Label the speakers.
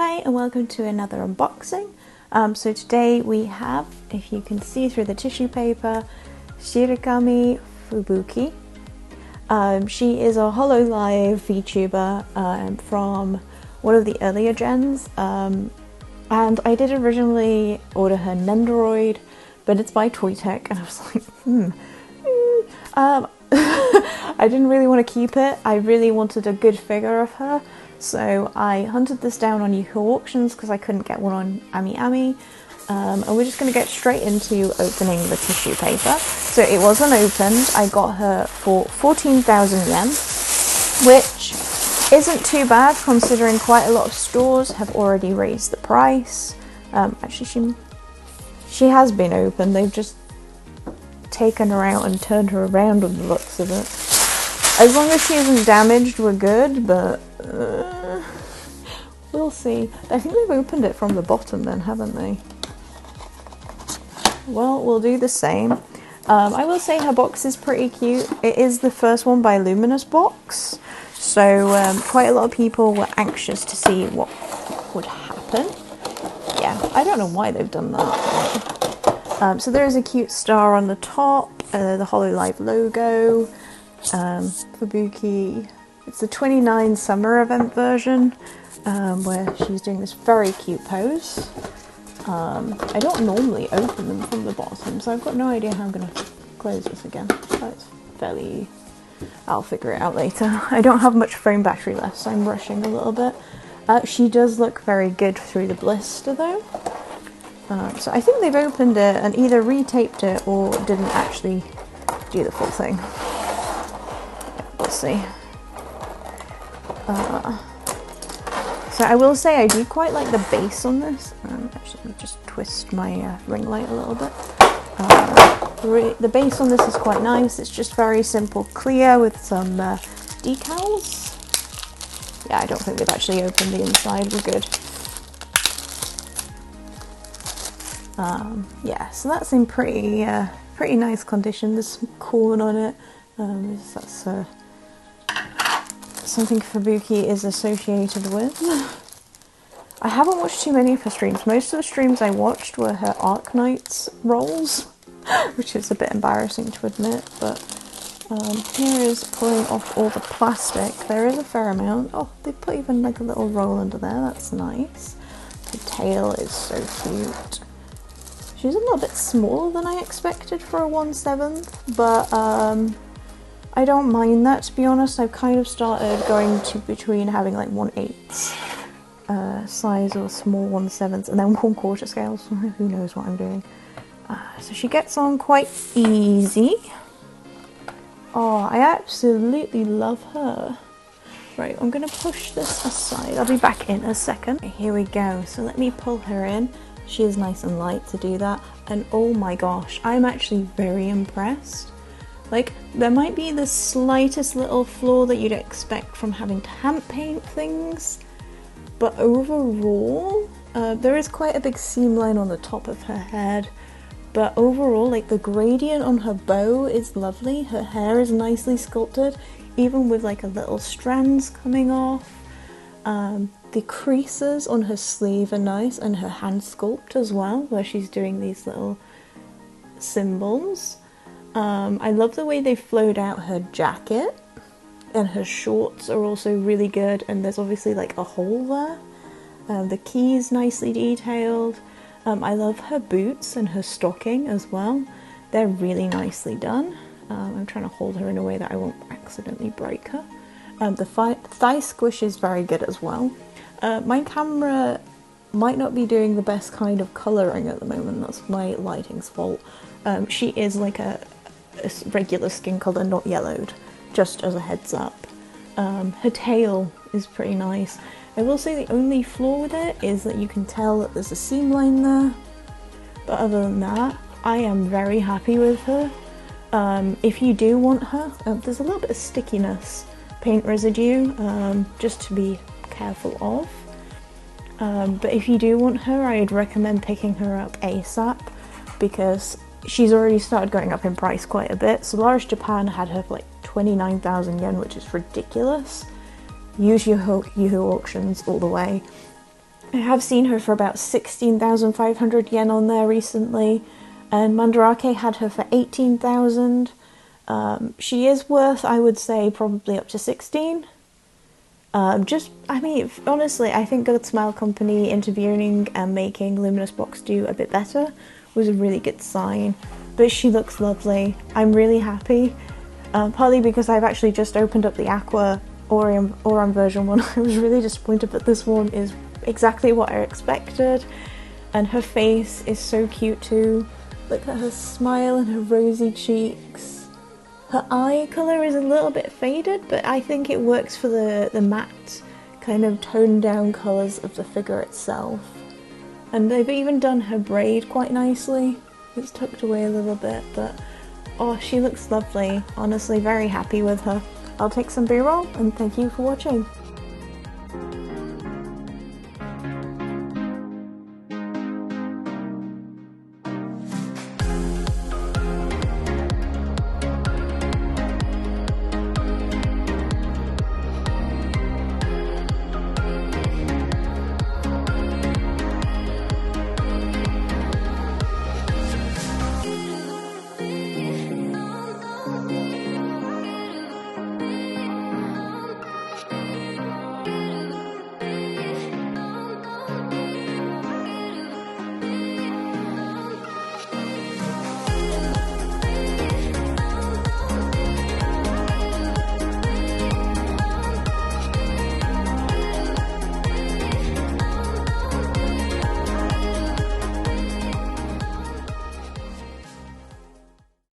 Speaker 1: Hi and welcome to another unboxing. So today we have, if you can see through the tissue paper, Shirakami Fubuki. She is a Hololive VTuber from one of the earlier gens, and I did originally order her nendoroid, but it's by Toytec, and I was like, I didn't really want to keep it. I really wanted a good figure of her. So I hunted this down on Yahoo Auctions because I couldn't get one on Amiami, and we're just going to get straight into opening the tissue paper. So it was unopened. I got her for 14,000 yen, which isn't too bad considering quite a lot of stores have already raised the price. Actually, she has been opened. They've just taken her out and turned her around on the looks of it. As long as she isn't damaged, we're good, but we'll see. I think they've opened it from the bottom then, haven't they? Well, we'll do the same. I will say her box is pretty cute. It is the first one by Luminous box, so quite a lot of people were anxious to see what would happen. Yeah, I don't know why they've done that. So there is a cute star on the top, the Hololive logo. Fubuki. It's the 29 summer event version, where she's doing this very cute pose. I don't normally open them from the bottom, so I've got no idea how I'm going to close this again. That's fairly... I'll figure it out later. I don't have much phone battery left, so I'm rushing a little bit. She does look very good through the blister though. So I think they've opened it and either retaped it or didn't actually do the full thing. We'll see. So I will say I do quite like the base on this. Actually, let me just twist my ring light a little bit. The base on this is quite nice. It's just very simple clear with some decals. Yeah, I don't think they've actually opened the inside. We're good. Yeah, so that's in pretty nice condition. There's some corn on it. That's something Fubuki is associated with. I haven't watched too many of her streams. Most of the streams I watched were her Arknights rolls, which is a bit embarrassing to admit, but here is pulling off all the plastic. There is a fair amount. Oh, they put even like a little roll under there. That's nice. The tail is so cute. She's a little bit smaller than I expected for a 1/7, but I don't mind that, to be honest. I've kind of started going to between having like 1/8 size or small 1/7, and then 1/4 scales. Who knows what I'm doing. So she gets on quite easy. Oh, I absolutely love her. Right, I'm going to push this aside. I'll be back in a second. Here we go. So let me pull her in. She is nice and light to do that. And oh my gosh, I'm actually very impressed. Like, there might be the slightest little flaw that you'd expect from having to hand paint things, but overall, there is quite a big seam line on the top of her head, but overall, like, the gradient on her bow is lovely. Her hair is nicely sculpted, even with like a little strands coming off. The creases on her sleeve are nice, and her hand sculpt as well, where she's doing these little symbols. I love the way they flowed out her jacket, and her shorts are also really good, and there's obviously like a hole there. The keys nicely detailed. I love her boots and her stocking as well. They're really nicely done. I'm trying to hold her in a way that I won't accidentally break her. The thigh squish is very good as well. My camera might not be doing the best kind of colouring at the moment. That's my lighting's fault. She is like a regular skin colour, not yellowed, just as a heads up. Her tail is pretty nice. I will say the only flaw with it is that you can tell that there's a seam line there, but other than that, I am very happy with her. If you do want her, there's a little bit of stickiness, paint residue, just to be careful of. But if you do want her, I'd recommend picking her up ASAP, because she's already started going up in price quite a bit. Solaris Japan had her for like 29,000 yen, which is ridiculous. Use your Yahoo Auctions all the way. I have seen her for about 16,500 yen on there recently, and Mandarake had her for 18,000. She is worth, I would say, probably up to 16. Honestly, I think Good Smile Company interviewing and making Luminous box do a bit better was a really good sign. But she looks lovely. I'm really happy. Partly because I've actually just opened up the Aqua Aurum version one. I was really disappointed, but this one is exactly what I expected. And her face is so cute too. Look at her smile and her rosy cheeks. Her eye colour is a little bit faded, but I think it works for the matte, kind of toned down colours of the figure itself. And they've even done her braid quite nicely. It's tucked away a little bit, but oh, she looks lovely. Honestly, very happy with her. I'll take some B-roll and thank you for watching.